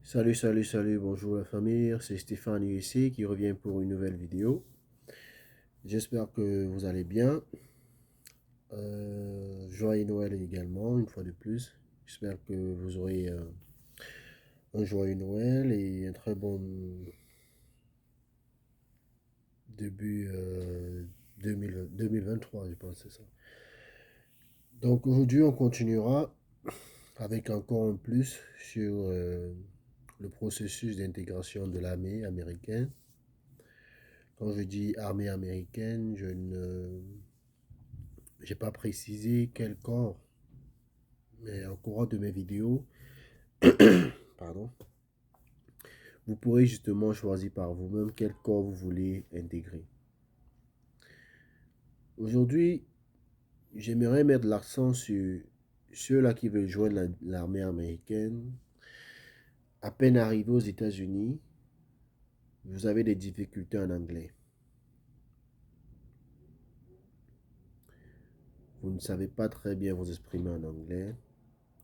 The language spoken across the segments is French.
Salut, bonjour la famille, c'est Stéphane ici qui revient pour une nouvelle vidéo. J'espère que vous allez bien. Joyeux Noël également, une fois de plus. J'espère que vous aurez un joyeux Noël et un très bon début 2023, je pense, c'est ça. Donc aujourd'hui, on continuera avec encore un plus sur le processus d'intégration de l'armée américaine. Quand je dis armée américaine, je ne j'ai pas précisé quel corps, mais au courant de mes vidéos, pardon, vous pourrez justement choisir par vous-même quel corps vous voulez intégrer. Aujourd'hui, j'aimerais mettre l'accent sur ceux-là qui veulent joindre l'armée américaine. À peine arrivé aux États-Unis, vous avez des difficultés en anglais. Vous ne savez pas très bien vous exprimer en anglais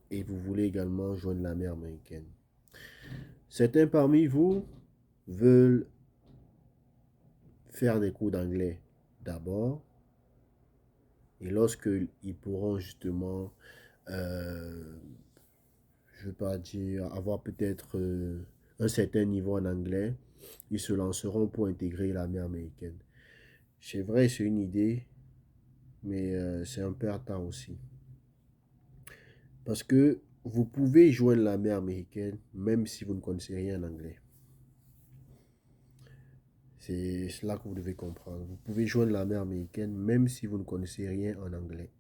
et vous voulez également joindre l'armée américaine. Certains parmi vous veulent faire des cours d'anglais d'abord et lorsque ils pourront justement, je ne veux pas dire, avoir peut-être un certain niveau en anglais, ils se lanceront pour intégrer l'armée américaine. C'est vrai, c'est une idée, mais c'est un peu à temps aussi. Parce que vous pouvez joindre l'armée américaine même si vous ne connaissez rien en anglais. C'est cela que vous devez comprendre. Vous pouvez joindre l'armée américaine même si vous ne connaissez rien en anglais.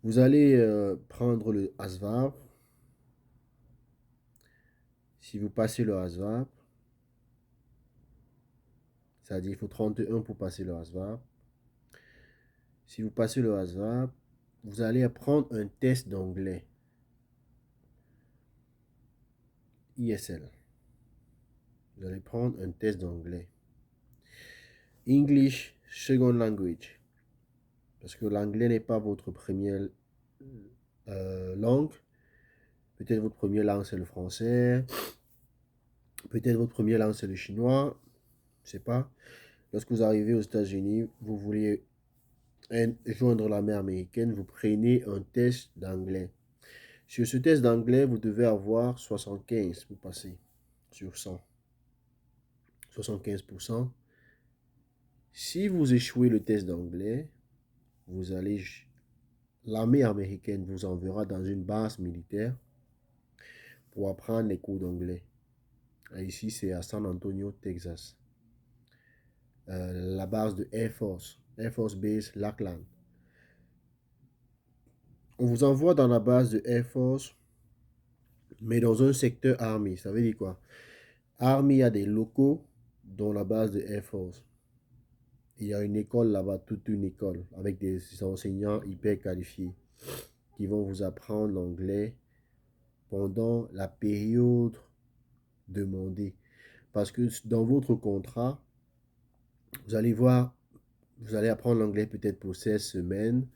Vous allez prendre le ASVAB. Si vous passez le ASVAB, c'est-à-dire il faut 31 pour passer le ASVAB. Si vous passez le ASVAB, vous allez prendre un test d'anglais. ISL. Vous allez prendre un test d'anglais. English Second Language. Parce que l'anglais n'est pas votre première langue. Peut-être votre première langue c'est le français. Peut-être votre première langue c'est le chinois. Je ne sais pas. Lorsque vous arrivez aux États-Unis, vous voulez joindre l'armée américaine, vous prenez un test d'anglais. Sur ce test d'anglais, vous devez avoir 75 pour passer sur 100. 75%. Si vous échouez le test d'anglais, l'armée américaine vous enverra dans une base militaire pour apprendre les cours d'anglais. Ici, c'est à San Antonio, Texas. La base de Air Force Base Lackland. On vous envoie dans la base de Air Force, mais dans un secteur Army. Ça veut dire quoi? Army a des locaux dans la base de Air Force. Il y a une école là-bas, toute une école, avec des enseignants hyper qualifiés qui vont vous apprendre l'anglais pendant la période demandée. Parce que dans votre contrat, vous allez voir, vous allez apprendre l'anglais peut-être pour 16 semaines,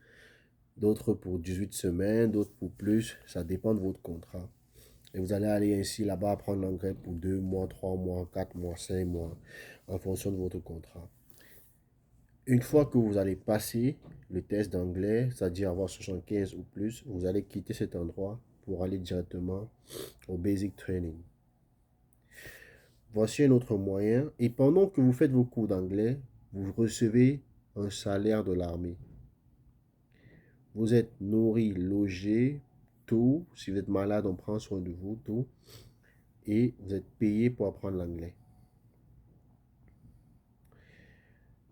d'autres pour 18 semaines, d'autres pour plus. Ça dépend de votre contrat. Et vous allez aller ainsi là-bas apprendre l'anglais pour 2 mois, 3 mois, 4 mois, 5 mois, en fonction de votre contrat. Une fois que vous allez passer le test d'anglais, c'est-à-dire avoir 75 ou plus, vous allez quitter cet endroit pour aller directement au Basic Training. Voici un autre moyen. Et pendant que vous faites vos cours d'anglais, vous recevez un salaire de l'armée. Vous êtes nourri, logé, tout. Si vous êtes malade, on prend soin de vous, tout. Et vous êtes payé pour apprendre l'anglais.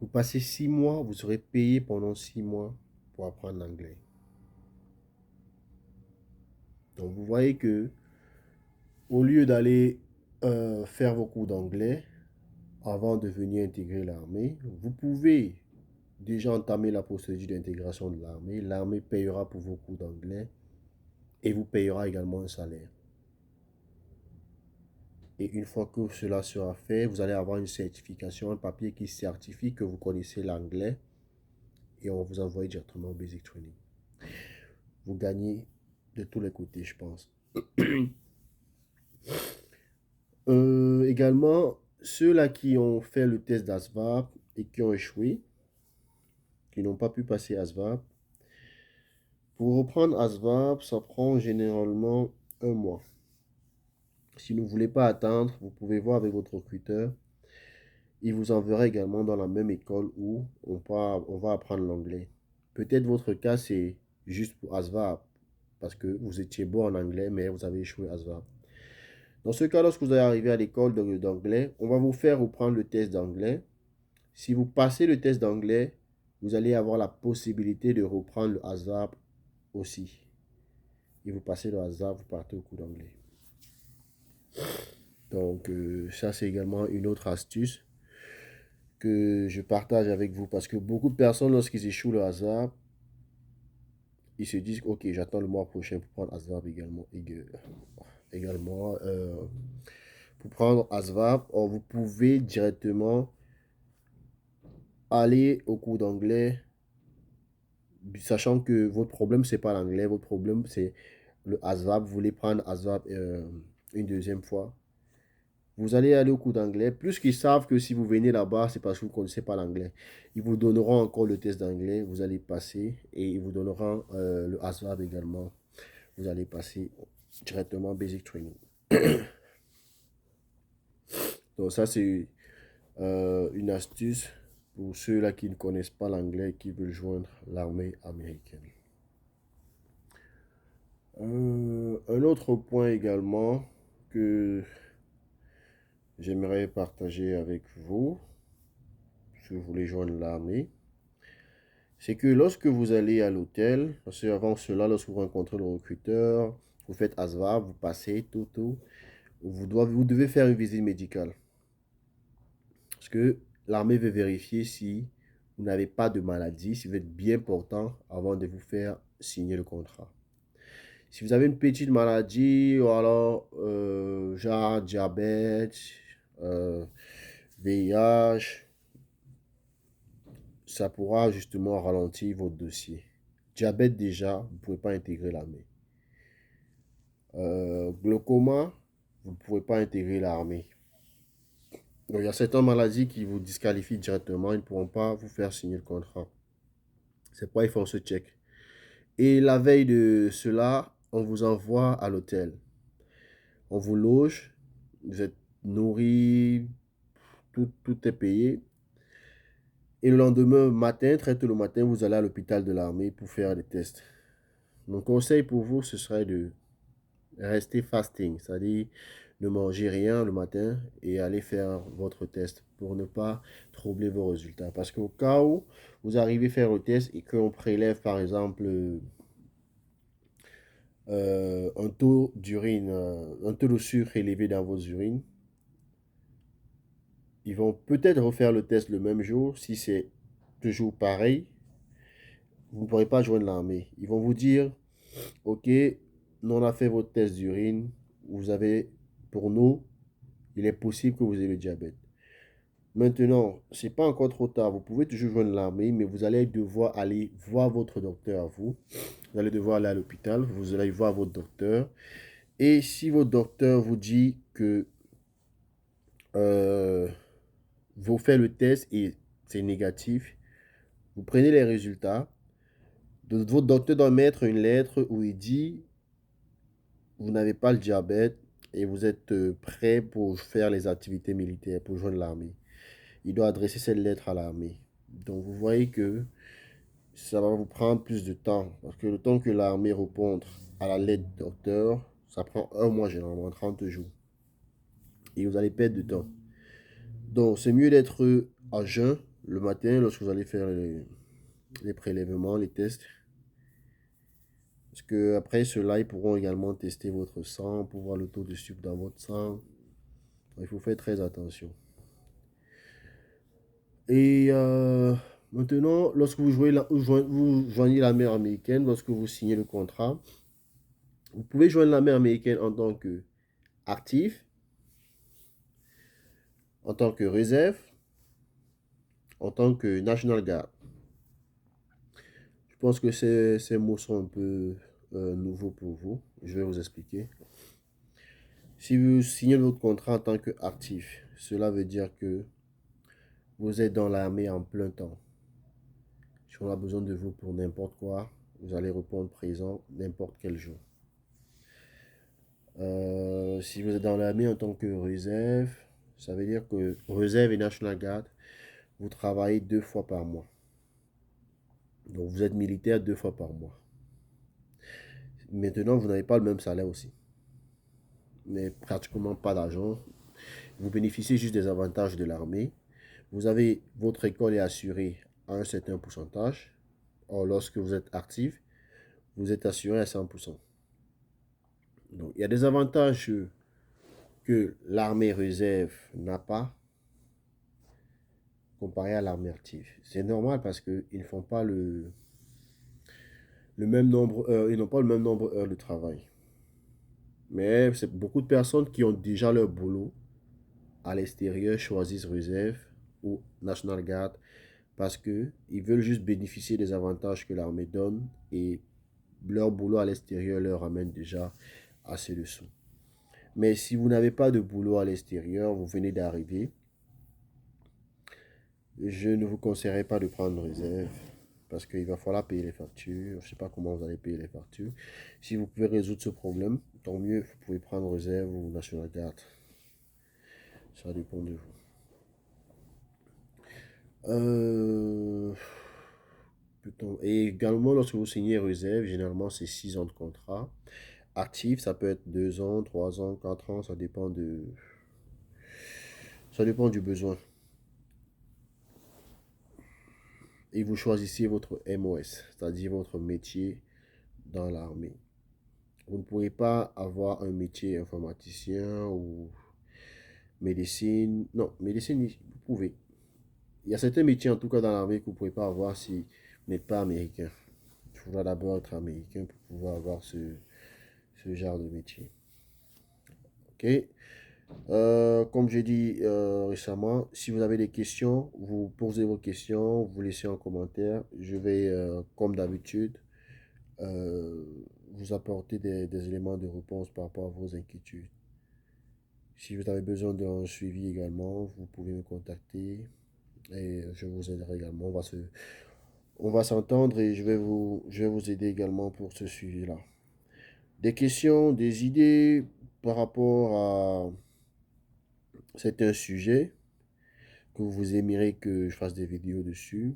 Vous passez 6 mois, vous serez payé pendant 6 mois pour apprendre l'anglais. Donc vous voyez que au lieu d'aller faire vos cours d'anglais avant de venir intégrer l'armée, vous pouvez déjà entamer la procédure d'intégration de l'armée. L'armée payera pour vos cours d'anglais et vous payera également un salaire. Et une fois que cela sera fait, vous allez avoir une certification, un papier qui certifie que vous connaissez l'anglais et on vous envoie directement au Basic Training. Vous gagnez de tous les côtés, je pense. Également, ceux-là qui ont fait le test d'ASVAB et qui ont échoué, qui n'ont pas pu passer ASVAB, pour reprendre ASVAB, ça prend généralement un mois. Si vous ne voulez pas attendre, vous pouvez voir avec votre recruteur. Il vous enverra également dans la même école où on va apprendre l'anglais. Peut-être votre cas, c'est juste pour ASVAB, parce que vous étiez bon en anglais, mais vous avez échoué ASVAB. Dans ce cas, lorsque vous allez arriver à l'école d'anglais, on va vous faire reprendre le test d'anglais. Si vous passez le test d'anglais, vous allez avoir la possibilité de reprendre le ASVAB aussi. Et vous passez le ASVAB, vous partez au cours d'anglais. Donc, ça, c'est également une autre astuce que je partage avec vous. Parce que beaucoup de personnes, lorsqu'ils échouent le ASVAB, ils se disent, OK, j'attends le mois prochain pour prendre ASVAB également. Également, pour prendre ASVAB, vous pouvez directement aller au cours d'anglais, sachant que votre problème, c'est pas l'anglais, votre problème, c'est le ASVAB. Vous voulez prendre ASVAB une deuxième fois. Vous allez aller au cours d'anglais. Plus qu'ils savent que si vous venez là-bas, c'est parce que vous ne connaissez pas l'anglais. Ils vous donneront encore le test d'anglais. Vous allez passer et ils vous donneront le ASVAB également. Vous allez passer directement Basic Training. Donc ça, c'est une astuce pour ceux-là qui ne connaissent pas l'anglais et qui veulent joindre l'armée américaine. Un autre point également que j'aimerais partager avec vous, si vous voulez joindre l'armée, c'est que lorsque vous allez à l'hôtel, parce qu'avant cela, lorsque vous rencontrez le recruteur, vous faites ASVAB, vous passez tout, vous devez faire une visite médicale. Parce que l'armée veut vérifier si vous n'avez pas de maladie, si vous êtes bien portant avant de vous faire signer le contrat. Si vous avez une petite maladie, ou alors genre diabète, VIH, ça pourra justement ralentir votre dossier. Diabète déjà, vous ne pouvez pas intégrer l'armée. Glaucoma, vous ne pouvez pas intégrer l'armée. Donc il y a certaines maladies qui vous disqualifient directement, ils ne pourront pas vous faire signer le contrat. C'est pourquoi ils font ce check. Et la veille de cela, on vous envoie à l'hôtel. On vous loge, vous êtes nourri, tout est payé. Et le lendemain matin, très tôt le matin, vous allez à l'hôpital de l'armée pour faire des tests. Mon conseil pour vous, ce serait de rester fasting, c'est-à-dire ne manger rien le matin et aller faire votre test pour ne pas troubler vos résultats. Parce qu'au cas où vous arrivez à faire le test et qu'on prélève par exemple un taux d'urine, un taux de sucre élevé dans vos urines, ils vont peut-être refaire le test le même jour. Si c'est toujours pareil, vous ne pourrez pas joindre l'armée. Ils vont vous dire, OK, on a fait votre test d'urine, vous avez, pour nous, il est possible que vous ayez le diabète. Maintenant, ce n'est pas encore trop tard. Vous pouvez toujours joindre l'armée, mais vous allez devoir aller voir votre docteur à vous. Vous allez devoir aller à l'hôpital, vous allez voir votre docteur. Et si votre docteur vous dit que vous faites le test et c'est négatif, vous prenez les résultats. Votre docteur doit mettre une lettre où il dit vous n'avez pas le diabète et vous êtes prêt pour faire les activités militaires, pour joindre l'armée. Il doit adresser cette lettre à l'armée. Donc vous voyez que ça va vous prendre plus de temps. Parce que le temps que l'armée réponde à la lettre du docteur, ça prend un mois généralement, 30 jours. Et vous allez perdre du temps. Donc c'est mieux d'être à jeun le matin lorsque vous allez faire les prélèvements, les tests. Parce que après cela, ils pourront également tester votre sang pour voir le taux de sucre dans votre sang. Il faut faire très attention. Et maintenant, lorsque vous joignez l'armée américaine, lorsque vous signez le contrat, vous pouvez joindre l'armée américaine en tant que actif, en tant que réserve, en tant que National Guard. Je pense que ces mots sont nouveau pour vous. Je vais vous expliquer. Si vous signez votre contrat en tant qu'actif, cela veut dire que vous êtes dans l'armée en plein temps. Si on a besoin de vous pour n'importe quoi, vous allez répondre présent n'importe quel jour. Si vous êtes dans l'armée en tant que réserve, ça veut dire que réserve et National Guard, vous travaillez 2 fois par mois. Donc vous êtes militaire 2 fois par mois. Maintenant, vous n'avez pas le même salaire aussi. Mais pratiquement pas d'argent. Vous bénéficiez juste des avantages de l'armée. Vous avez, votre école est assurée à un certain pourcentage. Or, lorsque vous êtes actif, vous êtes assuré à 100%. Donc, il y a des avantages que l'armée réserve n'a pas comparé à l'armée active. C'est normal parce qu'ils ne font pas le même nombre d'heures, ils n'ont pas le même nombre d'heures de travail. Mais c'est beaucoup de personnes qui ont déjà leur boulot à l'extérieur choisissent réserve ou National Guard parce qu'ils veulent juste bénéficier des avantages que l'armée donne et leur boulot à l'extérieur leur amène déjà assez de sous. Mais si vous n'avez pas de boulot à l'extérieur, vous venez d'arriver, je ne vous conseillerais pas de prendre réserve parce qu'il va falloir payer les factures. Je ne sais pas comment vous allez payer les factures. Si vous pouvez résoudre ce problème, tant mieux, vous pouvez prendre réserve ou National Guard. Ça dépend de vous. Et également, lorsque vous signez réserve, généralement c'est 6 ans de contrat. Actif, ça peut être 2 ans, 3 ans, 4 ans, ça dépend du besoin. Et vous choisissez votre MOS, c'est-à-dire votre métier dans l'armée. Vous ne pouvez pas avoir un métier informaticien ou médecine. Non, médecine, vous pouvez. Il y a certains métiers, en tout cas dans l'armée, que vous ne pouvez pas avoir si vous n'êtes pas américain. Il faudra d'abord être américain pour pouvoir avoir ce genre de métier. Ok. Comme j'ai dit récemment, si vous avez des questions, vous posez vos questions, vous laissez en commentaire. Je vais, comme d'habitude, euh, vous apporter des éléments de réponse par rapport à vos inquiétudes. Si vous avez besoin d'un suivi également, vous pouvez me contacter et je vous aiderai également. On va s'entendre et je vais vous aider également pour ce suivi-là. Des questions, des idées par rapport à certains sujets que vous aimeriez que je fasse des vidéos dessus,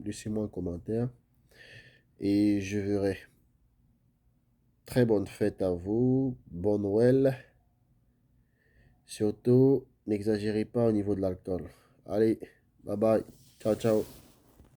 laissez-moi un commentaire et je verrai. Très bonne fête à vous, bon Noël. Surtout, n'exagérez pas au niveau de l'alcool. Allez, bye bye, ciao ciao.